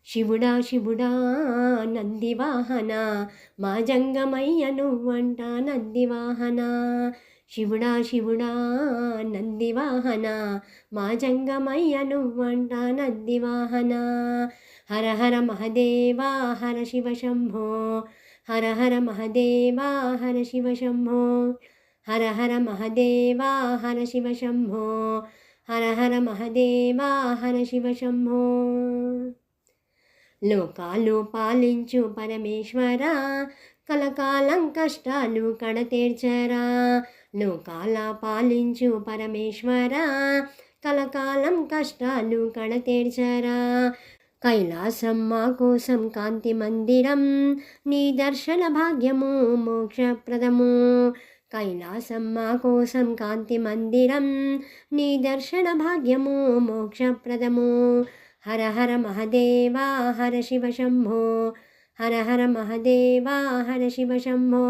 శివుడా శివుడా నందివాహన మా జంగమయ్య నువ్వంట నందివాహన. శివుడా శివుడా నందివాహన మా జంగమయ్య నువ్వంట నందివాహన. హర హర మహదేవా హర శివ శంభో, హర హర మహదేవా హర శివ శంభో, హర హర మహదేవా హర శివ శంభో, హర హర మహదేవా హర శివ శంభో. లోకాలు పాలించు పరమేశ్వర కలకాలం కష్టాలు కడతీర్చరా. లోకాల పాలించు పరమేశ్వర కలకాలం కష్టాలు కడతీర్చరా. కైలాసం మా కోసం కాంతి మందిరం, నీ దర్శన భాగ్యము మోక్షప్రదము. కైలాసం మా కోసం కాంతి మందిరం, నీ దర్శన భాగ్యము మోక్షప్రదము. హర హర మహదేవా హర శివ శంభో, హర హర మహదేవా హర శివ శంభో,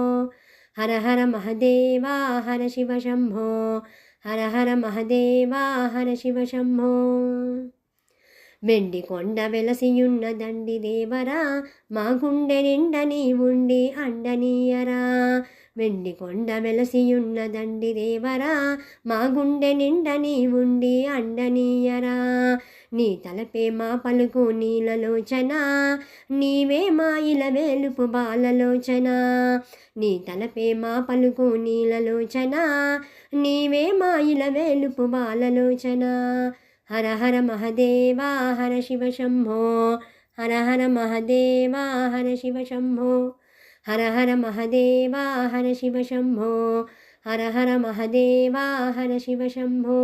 హర హర మహదేవా హర శివ శంభో, హర హర మహదేవా హర శివ శంభో. వెండి కొండ వెలసియున్న దండి దేవరా మా గుండె నిండ నీ ఉండి అండనీయరా. వెండి కొండ వెలసియున్న దండి దేవరా మా గుండె నిండ నీ ఉండి అండనీయరా. నీ తలపే మా పలుకు నీలలోచన, నీవే మా ఇల వేలుపు బాలలోచన. నీ తలపే మా పలుకు నీలలోచన, నీవే మా ఇల వేలుపు బాలలోచన. హర హర మహదేవా హర శివ శంభో, హర హర మహదేవా హర శివ శంభో, హర హర మహదేవా హర శివ శంభో, హర హర మహదేవా హర శివ శంభో.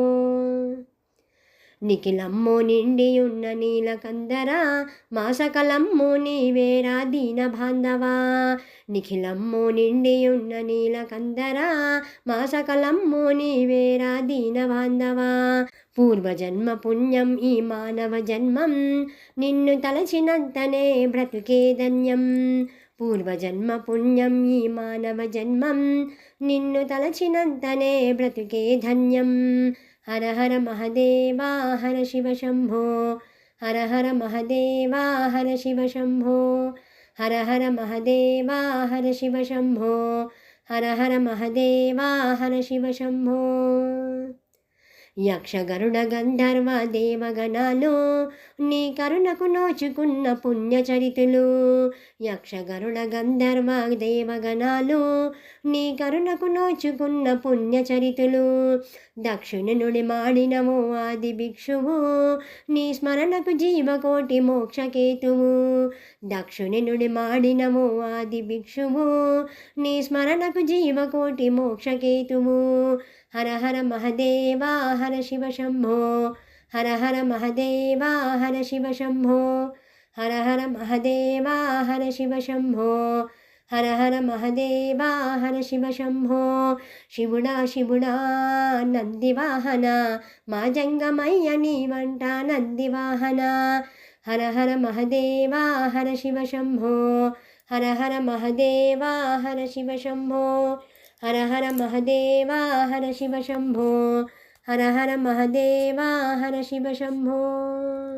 నిఖిలమ్మో నిండియున్న నీలకందరా మా సకలమ్మో నీవేరా దీన బాంధవా. నిఖిలమ్మో నిండియున్న నీలకందరా మా సకలమ్మో నీవేరా దీన బాంధవా. పూర్వజన్మ పుణ్యం ఈ మానవ జన్మం, నిన్ను తలచినంతనే బ్రతుకే ధన్యం. పూర్వజన్మ పుణ్యం ఈ మానవ జన్మం, నిన్ను తలచినంతనే బ్రతుకే ధన్యం. హర హర మహదేవా హర శివ శంభో, హర హర మహదేవా హర శివ శంభో, హర హర మహదేవా హర శివ శంభో, హర హర మహదేవా హర శివ శంభో. యక్ష గరుడ గంధర్వ దేవగణాలు నీ కరుణకు నోచుకున్న పుణ్యచరితులు. యక్ష గరుడ గంధర్వ దేవగణాలు నీ కరుణకు నోచుకున్న పుణ్యచరితులు. దక్షిణ నుడి మాడినవు ఆది భిక్షువు, నీ స్మరణకు జీవకోటి మోక్షకేతువు. దక్షిణ నుడి మాడినవు ఆది భిక్షువు, నీ స్మరణకు జీవకోటి మోక్షకేతువు. హర హర మహదేవా హర శివ శంభో, హర హర మహదేవా హర శివ శంభో, హర హర మహదేవా హర శివ శంభో, హర హర మహదేవా హర శివ శంభో. శివుడా శివుడా నందివాహన మా జంగమయ్య నీవంట నందివాహన. హర హర మహదేవా హర శివ శంభో, హర హర మహదేవా హర శివ శంభో, హర హర మహదేవా హర శివ శంభో, హర హర మహదేవా హర శివ శంభో.